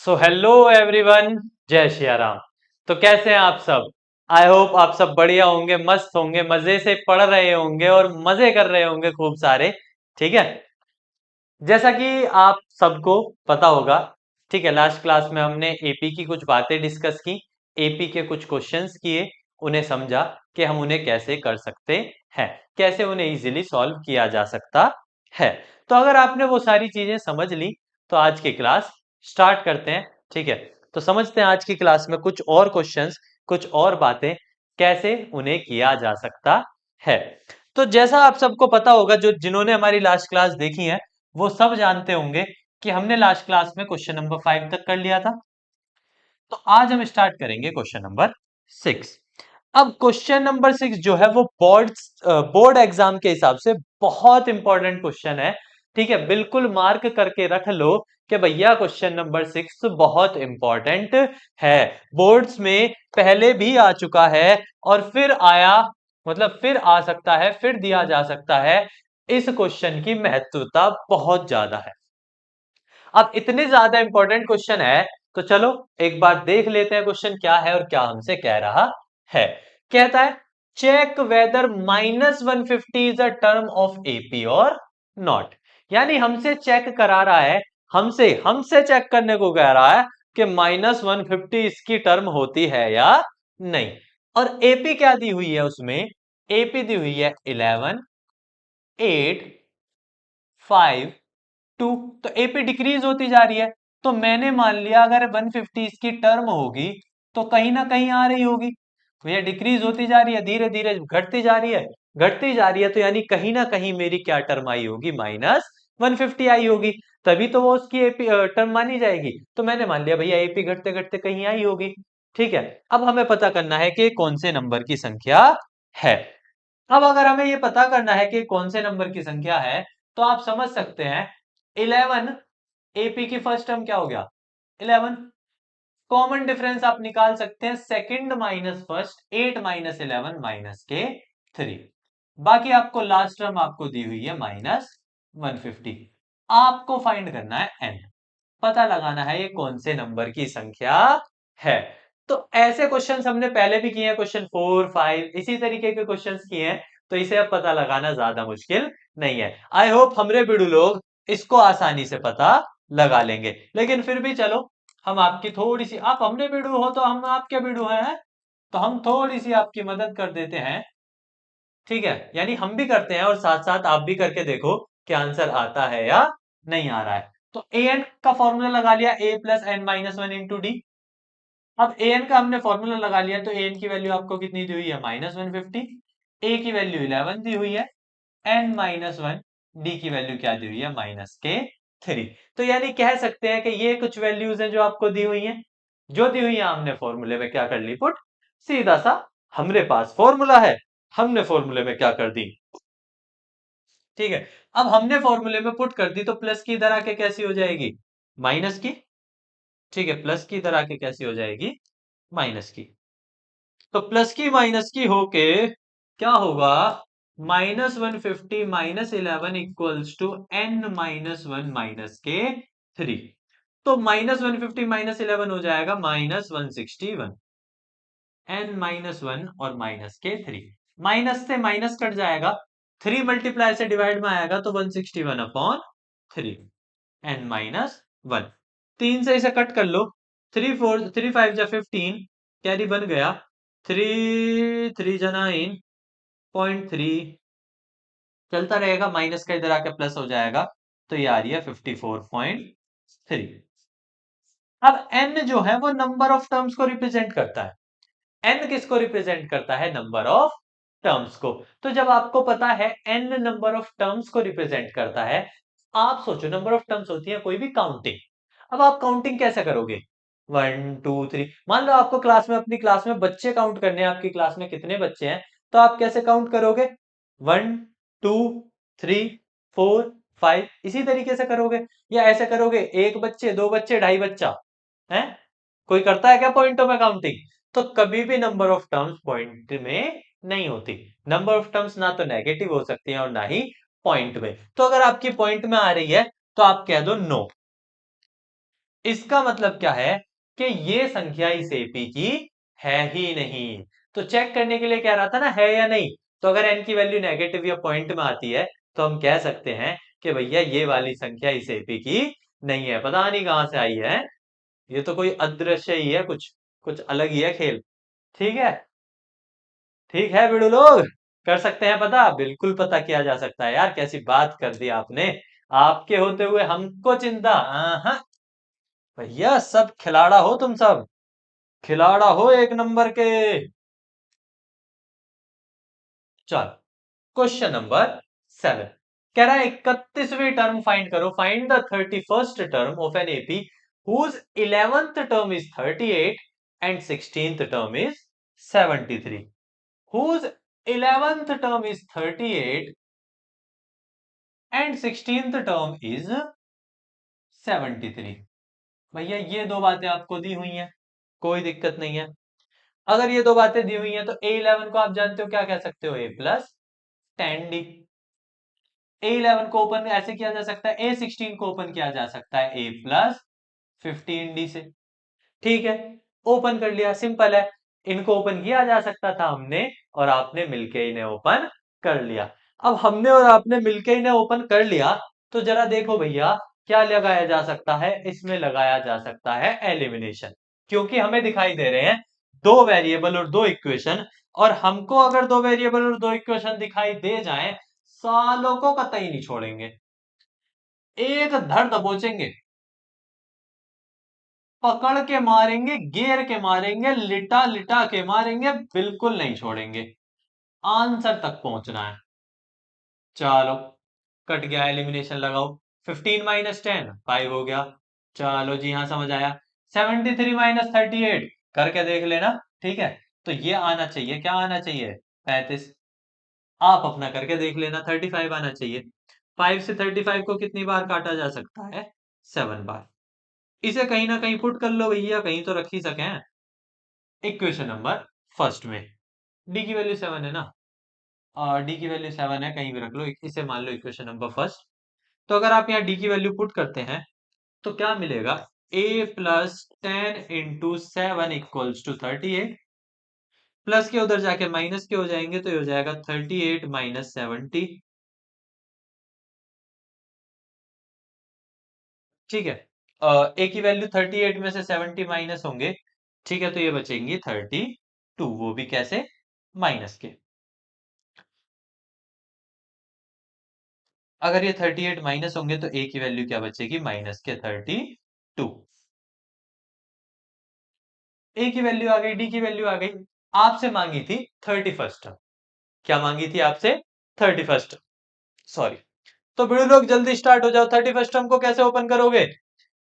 So hello everyone, जय श्री राम। तो कैसे हैं आप सब? आई होप आप सब बढ़िया होंगे, मस्त होंगे, मजे से पढ़ रहे होंगे और मजे कर रहे होंगे खूब सारे। ठीक है। जैसा कि आप सबको पता होगा, ठीक है, लास्ट क्लास में हमने एपी की कुछ बातें डिस्कस की, एपी के कुछ क्वेश्चंस किए, उन्हें समझा कि हम उन्हें कैसे कर सकते हैं, कैसे उन्हें इजीली सॉल्व किया जा सकता है। तो अगर आपने वो सारी चीजें समझ ली तो आज की क्लास स्टार्ट करते हैं। ठीक है। तो समझते हैं आज की क्लास में कुछ और क्वेश्चंस, कुछ और बातें कैसे उन्हें किया जा सकता है। तो जैसा आप सबको पता होगा, जो जिन्होंने हमारी लास्ट क्लास देखी है वो सब जानते होंगे कि हमने लास्ट क्लास में क्वेश्चन नंबर 5 तक कर लिया था। तो आज हम स्टार्ट करेंगे क्वेश्चन नंबर 6। अब क्वेश्चन नंबर 6 जो है वो बोर्ड एग्जाम के हिसाब से बहुत इंपॉर्टेंट क्वेश्चन है। ठीक है, बिल्कुल मार्क करके रख लो कि भैया क्वेश्चन नंबर 6 बहुत इंपॉर्टेंट है। बोर्ड्स में पहले भी आ चुका है और फिर आया, मतलब फिर आ सकता है, फिर दिया जा सकता है। इस क्वेश्चन की महत्वता बहुत ज्यादा है। अब इतने ज्यादा इंपॉर्टेंट क्वेश्चन है तो चलो एक बार देख लेते हैं क्वेश्चन क्या है और क्या हमसे कह रहा है। कहता है check whether -150 is a term of AP और नॉट। यानी हमसे चेक करा रहा है, हमसे हमसे चेक करने को कह रहा है कि -150 इसकी टर्म होती है या नहीं। और एपी क्या दी हुई है उसमें? एपी दी हुई है 11, 8, 5, 2। तो एपी डिक्रीज होती जा रही है। तो मैंने मान लिया अगर 150 इसकी टर्म होगी तो कहीं ना कहीं आ रही होगी। तो ये डिक्रीज होती जा रही है, धीरे धीरे घटती जा रही है, घटती जा रही है। तो यानी कहीं ना कहीं मेरी क्या टर्म आई होगी? -150 आई होगी। तभी तो वो उसकी एपी टर्म मानी जाएगी। तो मैंने मान लिया भैया एपी घटते घटते कहीं आई होगी। ठीक है। अब हमें पता करना है कि कौन से नंबर की संख्या है। अब अगर हमें ये पता करना है कि कौन से नंबर की संख्या है तो आप समझ सकते हैं 11 एपी की फर्स्ट टर्म क्या हो गया? 11। कॉमन डिफरेंस आप निकाल सकते हैं, second minus first, 8 minus 11 minus के 3। बाकी आपको लास्ट टर्म आपको दी हुई है -150। आपको फाइंड करना है एन, पता लगाना है ये कौन से नंबर की संख्या है। तो ऐसे क्वेश्चंस हमने पहले भी किए हैं, क्वेश्चन 4, 5 इसी तरीके के क्वेश्चंस किए हैं। तो इसे अब पता लगाना ज्यादा मुश्किल नहीं है। आई होप हमरे बिडू लोग इसको आसानी से पता लगा लेंगे। लेकिन फिर भी चलो, हम आपकी थोड़ी सी, आप हमरे बिडू हो तो हम आपके बिडू हैं, तो हम थोड़ी सी आपकी मदद कर देते हैं। ठीक है, यानी हम भी करते हैं और साथ साथ आप भी करके देखो कि आंसर आता है या नहीं आ रहा है। तो ए एन का फॉर्मूला लगा लिया, a plus n minus one into d. अब ए एन का हमने फॉर्मूला लगा लिया तो ए एन की वैल्यू आपको कितनी दी हुई है? -150। ए की वैल्यू 11 दी हुई है, एन माइनस वन, डी की वैल्यू क्या दी हुई है? -3। तो यानी कह सकते हैं कि ये कुछ वैल्यूज हैं जो आपको दी हुई हैं, जो दी हुई है हमने फॉर्मूले में क्या कर ली? पुट। सीधा सा हमरे पास फॉर्मूला है, हमने फॉर्मूले में क्या कर दी? ठीक है। अब हमने फॉर्मूले में पुट कर दी तो प्लस की इधर आके कैसी हो जाएगी? माइनस की। ठीक है, प्लस की इधर आके कैसी हो जाएगी? माइनस की। तो प्लस की माइनस की होके क्या होगा? -150 minus 11 equals to n minus one minus के 3। तो -150 माइनस 11 हो जाएगा -161। n माइनस वन और माइनस के 3, माइनस से माइनस कट जाएगा, 3 मल्टीप्लाई से डिवाइड में आएगा तो 161 अपॉन 3, n माइनस वन। 3 से इसे कट कर लो, 3 जा 15, कैरी बन गया, 3 3 जा 9, 0.3 चलता रहेगा, माइनस का इधर आके प्लस हो जाएगा। तो ये आ रही है 54.3। अब n जो है वो नंबर ऑफ टर्म्स को रिप्रेजेंट करता है। n किसको रिप्रेजेंट करता है? नंबर ऑफ टर्म्स को। तो जब आपको पता है n नंबर ऑफ टर्म्स को रिप्रेजेंट करता है, आप सोचो नंबर ऑफ टर्म्स होती है कोई भी काउंटिंग। अब आप काउंटिंग कैसे करोगे? 1 2 3, मान लो आपको क्लास में, अपनी क्लास में बच्चे काउंट करने हैं, आपकी क्लास में कितने बच्चे हैं, तो आप कैसे काउंट करोगे? 1 2 3 4 5 इसी तरीके से करोगे, या ऐसे करोगे एक बच्चे, दो बच्चे, ढाई बच्चा है? कोई करता है क्या पॉइंटों में काउंटिंग? तो कभी भी नंबर ऑफ टर्म्स पॉइंट में नहीं होती। नंबर ऑफ टर्म्स ना तो नेगेटिव हो सकती है और ना ही पॉइंट में। तो अगर आपकी पॉइंट में आ रही है तो आप कह दो नो। इसका मतलब क्या है कि ये संख्या इस एपी की है ही नहीं। तो चेक करने के लिए कह रहा था ना, है या नहीं। तो अगर एन की वैल्यू नेगेटिव या पॉइंट में आती है तो हम कह सकते हैं कि भैया ये वाली संख्या इस एपी की नहीं है, पता नहीं कहां से आई है। ये तो कोई अदृश्य ही है, कुछ कुछ अलग ही है खेल। ठीक है, ठीक है बिड़ू लोग, कर सकते हैं पता, बिल्कुल पता किया जा सकता है यार, कैसी बात कर दी आपने। आपके होते हुए हमको चिंता, हाँ भैया, सब खिलाड़ा हो तुम सब, खिलाड़ा हो एक नंबर के। चल, क्वेश्चन नंबर 7 कह रहा है 31वीं टर्म फाइंड करो, find the 31st term of an AP whose 11th term is 38 and 16th term is 73, whose 11th term is 38 and 16th term is 73। भैया ये दो बातें आपको दी हुई हैं, कोई दिक्कत नहीं है। अगर ये दो बातें दी हुई हैं तो A11 को आप जानते हो क्या कह सकते हो, A प्लस 10D। A11 को ओपन ऐसे किया जा सकता है, A16 को ओपन किया जा सकता है A प्लस 15D से। ठीक है, ओपन कर लिया, सिंपल है। इनको ओपन किया जा सकता था हमने और आपने मिलके इन्हें ओपन कर लिया। अब हमने और आपने मिलके इन्हें ओपन कर लिया, तो जरा देखो भैया, क्या लगाया जा सकता है, इसमें लगाया जा सकता है एलिमिनेशन। क्योंकि हमें दिखाई दे रहे हैं दो वेरिएबल और दो इक्वेशन, और हमको अगर दो वेरिएबल और दो इक्वेशन दिखाई दे जाएं, सालों को कतई नहीं छोड़ेंगे, एक धड़ दबोचेंगे, पकड़ के मारेंगे, घेर के मारेंगे, लिटा लिटा के मारेंगे, बिल्कुल नहीं छोड़ेंगे, आंसर तक पहुंचना है। चलो, कट गया, एलिमिनेशन लगाओ। 15 माइनस 10 5 हो गया। चलो जी, हाँ समझ आया। 73 माइनस 38 करके देख लेना। ठीक है, तो ये आना चाहिए, क्या आना चाहिए, 35। आप अपना करके देख लेना, 35 आना चाहिए। 5 से 35 को कितनी बार काटा जा सकता है, 7 बार। इसे कहीं ना कहीं पुट कर लो भैया, कहीं तो रख ही सके। इक्वेशन नंबर फर्स्ट में डी की वैल्यू 7 है ना, और डी की वैल्यू 7 है, कहीं भी रख लो, इसे मान लो इक्वेशन नंबर फर्स्ट। तो अगर आप यहाँ डी की वैल्यू पुट करते हैं तो क्या मिलेगा, a plus 10 × 7 equals to 38, plus के उधर जाके माइनस के हो जाएंगे तो ये हो जाएगा 38 माइनस 70। ठीक है, a की वैल्यू 38 में से 70 माइनस होंगे, ठीक है, तो ये बचेंगी 32, वो भी कैसे, माइनस के। अगर ये 38 माइनस होंगे तो a की वैल्यू क्या बचेगी, माइनस के 32। a की वैल्यू आ गई, d की वैल्यू आ गई। आपसे मांगी थी 31st, क्या मांगी थी आपसे, 31st, सॉरी। तो वीडियो लोग जल्दी स्टार्ट हो जाओ, 31st को कैसे ओपन करोगे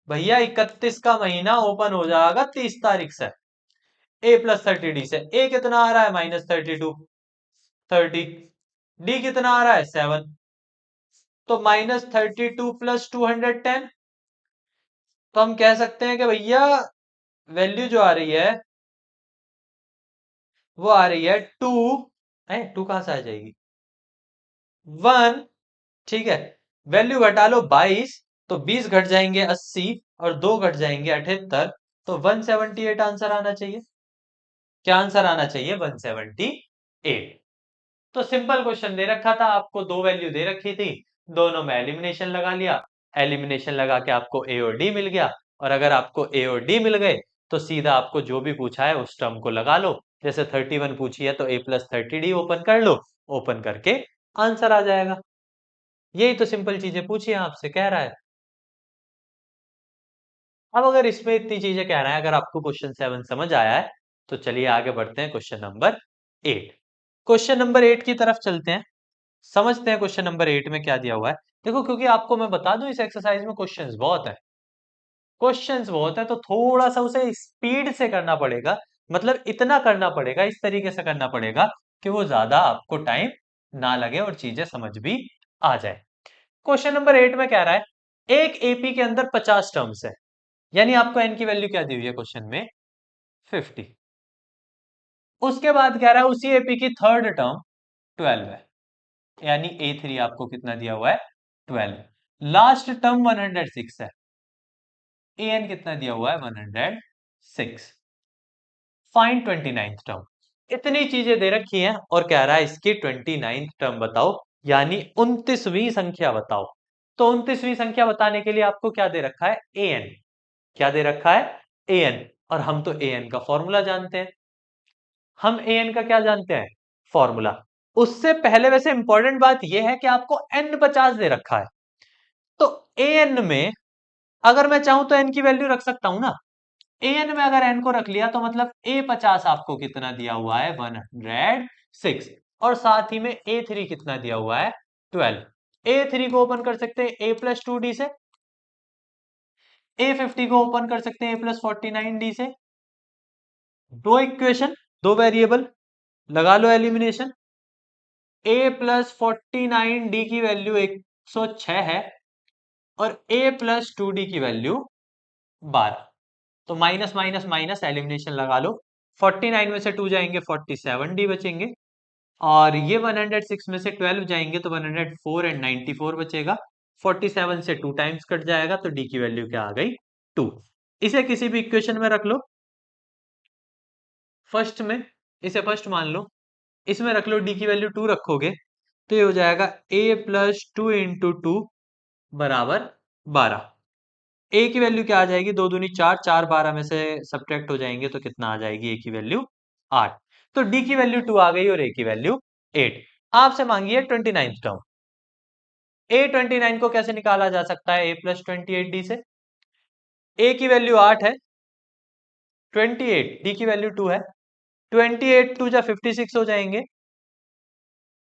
भैया, 31 का महीना ओपन हो जाएगा 30 तारीख से, a प्लस 30d से। a कितना आ रहा है, -32, 30। d कितना आ रहा है, 7, तो -32 प्लस 210। तो हम कह सकते हैं कि भैया वैल्यू जो आ रही है वो आ रही है 2 है, 2 कहां से आ जाएगी, 1। ठीक है, वैल्यू घटा लो 22, तो 20 घट जाएंगे 80 और 2 घट जाएंगे 78, तो 178 आंसर आना चाहिए। क्या आंसर आना चाहिए, 178। तो सिंपल क्वेश्चन दे रखा था आपको, दो वैल्यू दे रखी थी, दोनों में एलिमिनेशन लगा लिया, एलिमिनेशन लगा के आपको ए और डी मिल गया। और अगर आपको ए और डी मिल गए तो सीधा आपको जो भी पूछा है उस टर्म को लगा लो। जैसे 31 पूछी है तो a प्लस 30d ओपन कर लो, ओपन करके आंसर आ जाएगा। यही तो सिंपल चीजें पूछी है आपसे, कह रहा है। अब अगर इसमें इतनी चीजें कह रहा है, अगर आपको क्वेश्चन 7 समझ आया है, तो चलिए आगे बढ़ते हैं क्वेश्चन नंबर 8। क्वेश्चन नंबर 8 की तरफ चलते हैं, समझते हैं क्वेश्चन नंबर 8 में क्या दिया हुआ है। देखो, क्योंकि आपको मैं बता दूं इस एक्सरसाइज में क्वेश्चंस बहुत है, क्वेश्चंस बहुत है, तो थोड़ा सा उसे स्पीड से करना पड़ेगा, मतलब इतना करना पड़ेगा, इस तरीके से करना पड़ेगा कि वो ज्यादा आपको टाइम ना लगे और चीजें समझ भी आ जाए। क्वेश्चन नंबर 8 में कह रहा है एक एपी के अंदर 50 टर्म्स है, यानी आपको एन की वैल्यू क्या दी हुई है क्वेश्चन में, 50। उसके बाद कह रहा है उसी एपी की थर्ड टर्म 12 है, यानी A3 आपको कितना दिया हुआ है, 12। लास्ट टर्म 106 है, ए एन कितना दिया हुआ है 106। Find 29th term. इतनी चीजें दे रखी हैं और कह रहा है इसकी 29th टर्म बताओ, यानी 29वीं संख्या बताओ। तो 29वीं संख्या बताने के लिए आपको क्या दे रखा है, ए एन। क्या दे रखा है, ए एन। और हम तो ए एन का फॉर्मूला जानते हैं। हम ए एन का क्या जानते हैं, फॉर्मूला। उससे पहले वैसे इंपॉर्टेंट बात यह है कि आपको एन 50 दे रखा है। तो ए एन में अगर मैं चाहूं तो एन की वैल्यू रख सकता हूं ना। ए एन में अगर एन को रख लिया तो मतलब ए 50 आपको कितना दिया हुआ है, 106। और साथ ही में ए थ्री कितना दिया हुआ है, 12। ए थ्री को ओपन कर सकते हैं ए प्लस 2 डी से। ए 50 को ओपन कर सकते हैं ए प्लस 49 डी से। दो इक्वेशन, दो वेरिएबल, लगा लो एलिमिनेशन। ए प्लस 49 डी की वैल्यू 106 है और ए प्लस 2 डी की वैल्यू 12। तो माइनस माइनस माइनस एलिमिनेशन लगा लो। 49 में से 2 जाएंगे 47 डी बचेंगे। और ये 106 में से 12 जाएंगे तो 104 एंड 94 बचेगा। 47 से 2 टाइम्स कट जाएगा तो डी की वैल्यू क्या आ गई, 2। इसे किसी भी इक्वेशन में रख लो। फर्स्ट में इसे फर्स्ट मान लो, इसमें रख लो डी की वैल्यू 2 रखोगे तो ये हो जाएगा ए प्लस 2 इंटू 2 बराबर 12। ए की वैल्यू क्या आ जाएगी, 2 दूनी 4, 4 12 में से सब्ट्रैक्ट हो जाएंगे तो कितना आ जाएगी, ए की वैल्यू 8। तो डी की वैल्यू 2 आ गई और ए की वैल्यू 8। आपसे मांगी है 29th टर्म। ए 29 को कैसे निकाला जा सकता है, ए प्लस 28 डी से। ए की वैल्यू 8 है, 28 डी की वैल्यू 2 है। 28 टू जा 56 हो जाएंगे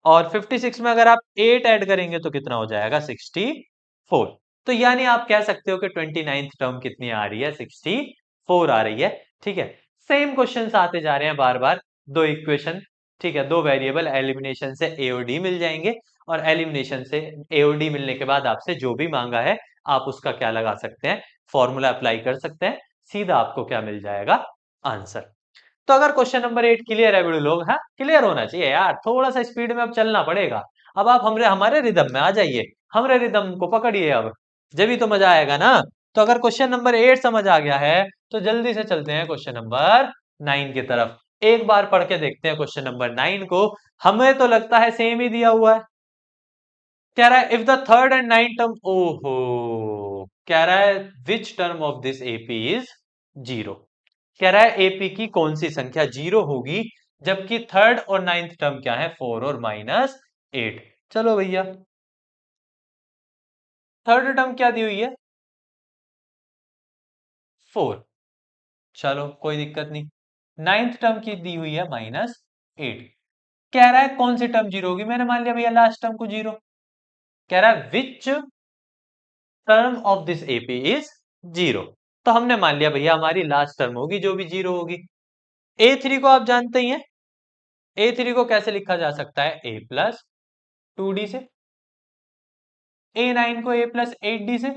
और 56 में अगर आप 8 ऐड करेंगे तो कितना हो जाएगा, 64। तो यानी आप कह सकते हो कि 29th टर्म कितनी आ रही है, 64 आ रही है। ठीक है, सेम क्वेश्चन आते जा रहे हैं बार बार। दो इक्वेशन, ठीक है, दो वेरिएबल, एलिमिनेशन से ए और डी मिल जाएंगे। और एलिमिनेशन से ए और डी मिलने के बाद आपसे जो भी मांगा है आप उसका क्या लगा सकते हैं, फॉर्मूला अप्लाई कर सकते हैं। सीधा आपको क्या मिल जाएगा, आंसर। तो अगर क्वेश्चन नंबर 8 क्लियर है वीडियो लोग, हाँ क्लियर होना चाहिए यार, थोड़ा सा स्पीड में अब चलना पड़ेगा। अब आप हमरे हमारे रिदम में आ जाइए, हमारे रिदम को पकड़िए अब, जब भी तो मजा आएगा ना। तो अगर क्वेश्चन नंबर 8 समझ आ गया है तो जल्दी से चलते हैं क्वेश्चन नंबर 9 की तरफ। एक बार पढ़ के देखते हैं क्वेश्चन नंबर 9 को। हमें तो लगता है सेम ही दिया हुआ है। कह रहा है if the third and ninth term, ओहो, कह रहा है which term of this AP is zero. कह रहा है एपी की कौन सी संख्या जीरो होगी, जबकि थर्ड और नाइन्थ टर्म क्या है, 4 और -8। चलो भैया, थर्ड टर्म क्या दी हुई है, 4। चलो कोई दिक्कत नहीं। नाइन्थ टर्म की दी हुई है -8। कह रहा है कौन सी टर्म जीरो होगी, मैंने मान लिया भैया लास्ट टर्म को जीरो। कह रहा है which term of this AP is zero. तो हमने मान लिया भैया हमारी लास्ट टर्म होगी जो भी जीरो होगी। ए थ्री को आप जानते ही हैं, ए थ्री को कैसे लिखा जा सकता है, ए प्लस 2 डी से। ए नाइन को ए प्लस 8 डी से।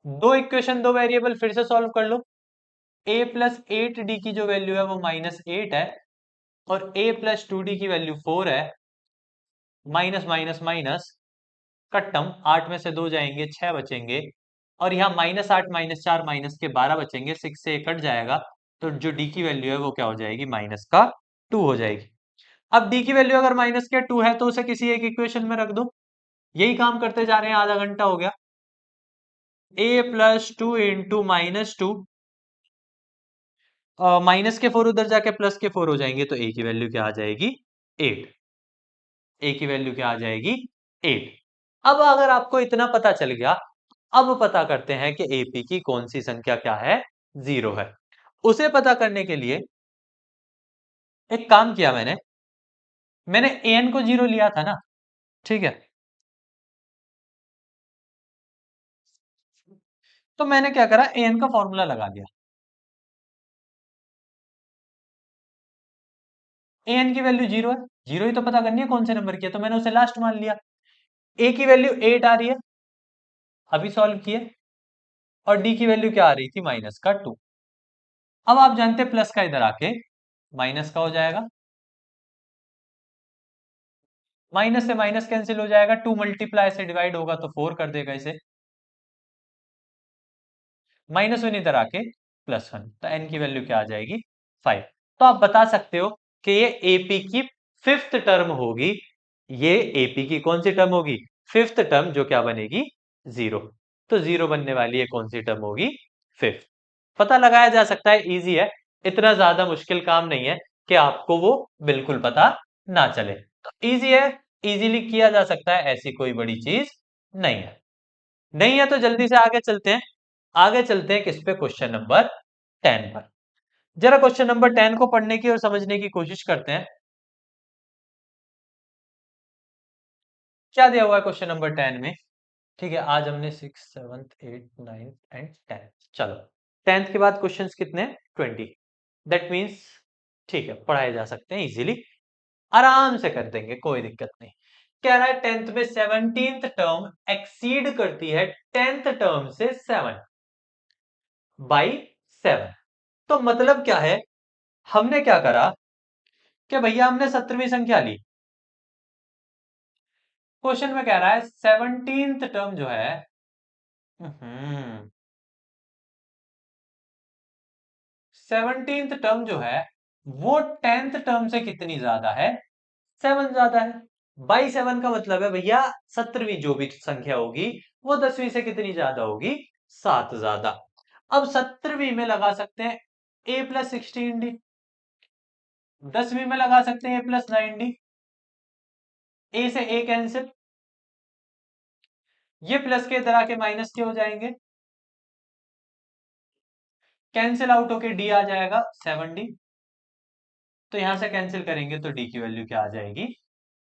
दो इक्वेशन, दो वेरिएबल फिर से सॉल्व कर लो। ए प्लस 8 डी की जो वैल्यू है वो -8 है और ए प्लस 2 डी की वैल्यू 4 है। माइनस माइनस माइनस कट्टम, 8 में से 2 जाएंगे 6 बचेंगे। और यहाँ -8 -4 -12 बचेंगे, 6 से 1 कट जाएगा। तो जो डी की वैल्यू है वो क्या हो जाएगी, -2 हो जाएगी। अब डी की वैल्यू अगर -2 है तो उसे किसी एक इक्वेशन में रख दो। यही काम करते जा रहे हैं, आधा घंटा हो गया। ए प्लस 2 इंटू -2, माइनस के 4 उधर जाके प्लस के 4 हो जाएंगे तो ए की वैल्यू क्या आ जाएगी, 8। ए की वैल्यू क्या आ जाएगी, 8। अब अगर आपको इतना पता चल गया, अब पता करते हैं कि एपी की कौन सी संख्या क्या है, जीरो है। उसे पता करने के लिए एक काम किया मैंने। मैंने एन को जीरो लिया था ना, ठीक है। तो मैंने क्या करा, एन का फॉर्मूला लगा दिया। एन की वैल्यू जीरो है, जीरो ही तो पता करनी है कौन से नंबर की है, तो मैंने उसे लास्ट मान लिया। ए की वैल्यू 8 आ रही है, अभी सॉल्व किए। और डी की वैल्यू क्या आ रही थी, -2। अब आप जानते हैं प्लस का इधर आके माइनस का हो जाएगा। माइनस से माइनस कैंसिल हो जाएगा, 2 मल्टीप्लाई से डिवाइड होगा तो 4 कर देगा इसे। -1 इधर आके +1, तो n की वैल्यू क्या आ जाएगी 5। तो आप बता सकते हो कि ये एपी की 5th टर्म होगी। ये एपी की कौन सी टर्म होगी? 5th टर्म, जो क्या बनेगी 0। तो 0 बनने वाली है कौन सी टर्म होगी? 5th। पता लगाया जा सकता है, इजी है, इतना ज्यादा मुश्किल काम नहीं है कि आपको वो बिल्कुल पता ना चले। तो इजी है, इजीली किया जा सकता है, ऐसी कोई बड़ी चीज नहीं है। नहीं है तो जल्दी से आगे चलते हैं। आगे चलते हैं किस पे? क्वेश्चन नंबर 10 पर। जरा क्वेश्चन नंबर 10 को पढ़ने की और समझने की कोशिश करते हैं। क्या दिया हुआ है क्वेश्चन नंबर 10 में? ठीक है, आज हमने 6, 7, 8, 9 एंड 10। चलो, 10th के बाद क्वेश्चंस कितने हैं? 20। दैट मीन्स ठीक है, पढ़ाए जा सकते हैं इजीली, आराम से कर देंगे, कोई दिक्कत नहीं। कह रहा है 10th में 17th टर्म एक्सीड करती है 10th टर्म से 7 बाई 7। तो मतलब क्या है? हमने क्या करा कि भैया हमने 17वीं संख्या ली। क्वेश्चन में कह रहा है 17th टर्म जो है, 17th टर्म जो है वो 10th टर्म से कितनी ज्यादा है? 7 ज्यादा है। बाई 7 का मतलब है भैया 17वीं जो भी संख्या होगी वो 10वीं से कितनी ज्यादा होगी? 7 ज्यादा। अब 17वीं में लगा सकते हैं a+16d, 10वीं में लगा सकते हैं a+9d। ए से ए कैंसिल, ये प्लस के इधर आके माइनस के हो जाएंगे, कैंसिल आउट होके डी आ जाएगा 7d। तो यहां से कैंसिल करेंगे तो डी की वैल्यू क्या आ जाएगी?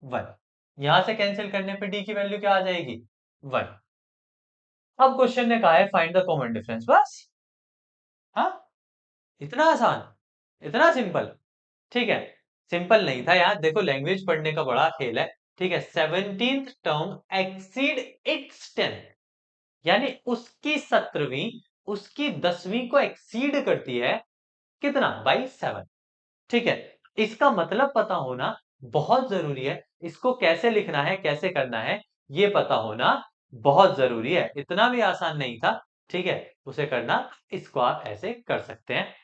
1। यहां से कैंसिल करने पे डी की वैल्यू क्या आ जाएगी? 1। अब क्वेश्चन ने कहा है फाइंड द कॉमन डिफरेंस, बस। हाँ, इतना आसान, इतना सिंपल। ठीक है, सिंपल नहीं था यार, देखो लैंग्वेज पढ़ने का बड़ा खेल है। ठीक है, 17th term exceed it's 10th, यानी उसकी 17वीं उसकी 10वीं को एक्सीड करती है, कितना? बाई 7। ठीक है, इसका मतलब पता होना बहुत जरूरी है। इसको कैसे लिखना है, कैसे करना है, ये पता होना बहुत जरूरी है। इतना भी आसान नहीं था। ठीक है, उसे करना, इसको आप ऐसे कर सकते हैं,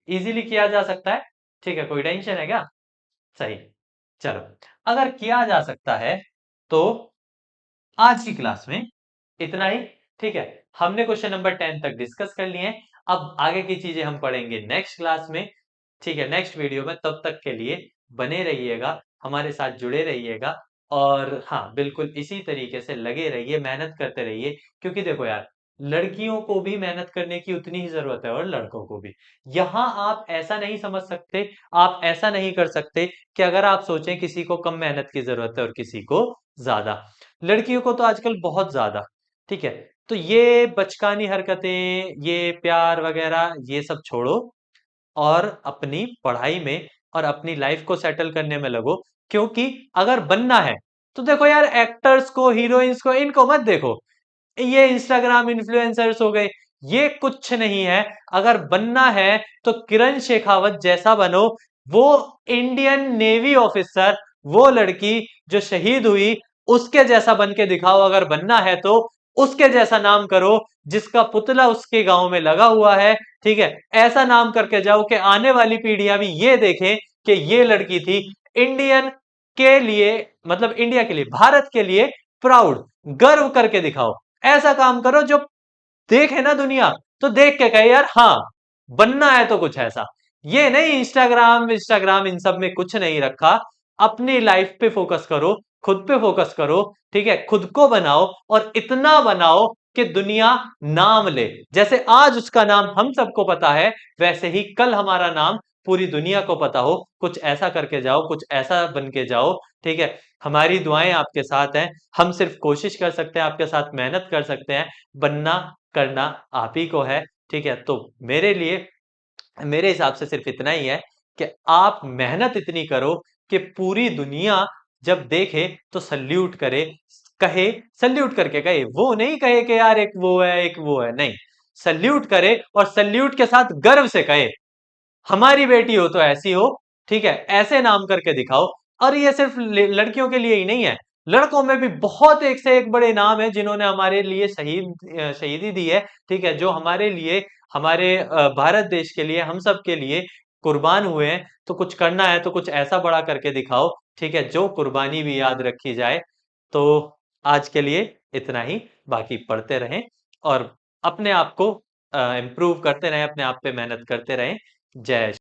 इजीली किया जा सकता है। ठीक है, कोई टेंशन है क्या? सही। चलो, अगर किया जा सकता है तो आज की क्लास में इतना ही। ठीक है, हमने क्वेश्चन नंबर 10 तक डिस्कस कर लिए हैं। अब आगे की चीजें हम पढ़ेंगे नेक्स्ट क्लास में। ठीक है, नेक्स्ट वीडियो में। तब तक के लिए बने रहिएगा, हमारे साथ जुड़े रहिएगा, और हाँ बिल्कुल इसी तरीके से लगे रहिए, मेहनत करते रहिए। क्योंकि देखो यार, लड़कियों को भी मेहनत करने की उतनी ही जरूरत है और लड़कों को भी। यहाँ आप ऐसा नहीं समझ सकते, आप ऐसा नहीं कर सकते कि अगर आप सोचें किसी को कम मेहनत की जरूरत है और किसी को ज्यादा। लड़कियों को तो आजकल बहुत ज्यादा। ठीक है, तो ये बचकानी हरकतें, ये प्यार वगैरह, ये सब छोड़ो और अपनी पढ़ाई में और अपनी लाइफ को सेटल करने में लगो। क्योंकि अगर बनना है तो देखो यार, एक्टर्स को, हीरोइंस को, इनको मत देखो। ये इंस्टाग्राम इन्फ्लुएंसर्स हो गए, ये कुछ नहीं है। अगर बनना है तो किरण शेखावत जैसा बनो, वो इंडियन नेवी ऑफिसर, वो लड़की जो शहीद हुई, उसके जैसा बन के दिखाओ। अगर बनना है तो उसके जैसा नाम करो जिसका पुतला उसके गांव में लगा हुआ है। ठीक है, ऐसा नाम करके जाओ कि आने वाली पीढ़ियां भी ये देखें कि ये लड़की थी इंडियन के लिए, मतलब इंडिया के लिए, भारत के लिए प्राउड, गर्व करके दिखाओ। ऐसा काम करो जो देखे ना दुनिया, तो देख के कहे यार हाँ, बनना है तो कुछ ऐसा। ये नहीं इंस्टाग्राम इंस्टाग्राम इन सब में कुछ नहीं रखा। अपनी लाइफ पे फोकस करो, खुद पे फोकस करो। ठीक है, खुद को बनाओ और इतना बनाओ कि दुनिया नाम ले। जैसे आज उसका नाम हम सबको पता है, वैसे ही कल हमारा नाम पूरी दुनिया को पता हो। कुछ ऐसा करके जाओ, कुछ ऐसा बन के जाओ। ठीक है, हमारी दुआएं आपके साथ हैं। हम सिर्फ कोशिश कर सकते हैं, आपके साथ मेहनत कर सकते हैं। बनना, करना आप ही को है। ठीक है, तो मेरे लिए, मेरे हिसाब से सिर्फ इतना ही है कि आप मेहनत इतनी करो कि पूरी दुनिया जब देखे तो सल्यूट करे, कहे, सल्यूट करके कहे। वो नहीं कहे कि यार एक वो है, एक वो है, नहीं। सल्यूट करे और सल्यूट के साथ गर्व से कहे हमारी बेटी हो तो ऐसी हो। ठीक है, ऐसे नाम करके दिखाओ। और ये सिर्फ लड़कियों के लिए ही नहीं है, लड़कों में भी बहुत एक से एक बड़े नाम है जिन्होंने हमारे लिए शहीदी दी है, ठीक है, जो हमारे लिए, हमारे भारत देश के लिए, हम सब के लिए कुर्बान हुए हैं। तो कुछ करना है तो कुछ ऐसा बड़ा करके दिखाओ, ठीक है, जो कुर्बानी भी याद रखी जाए। तो आज के लिए इतना ही, बाकी पढ़ते रहें और अपने आप को इम्प्रूव करते रहें, अपने आप पे मेहनत करते रहें। जय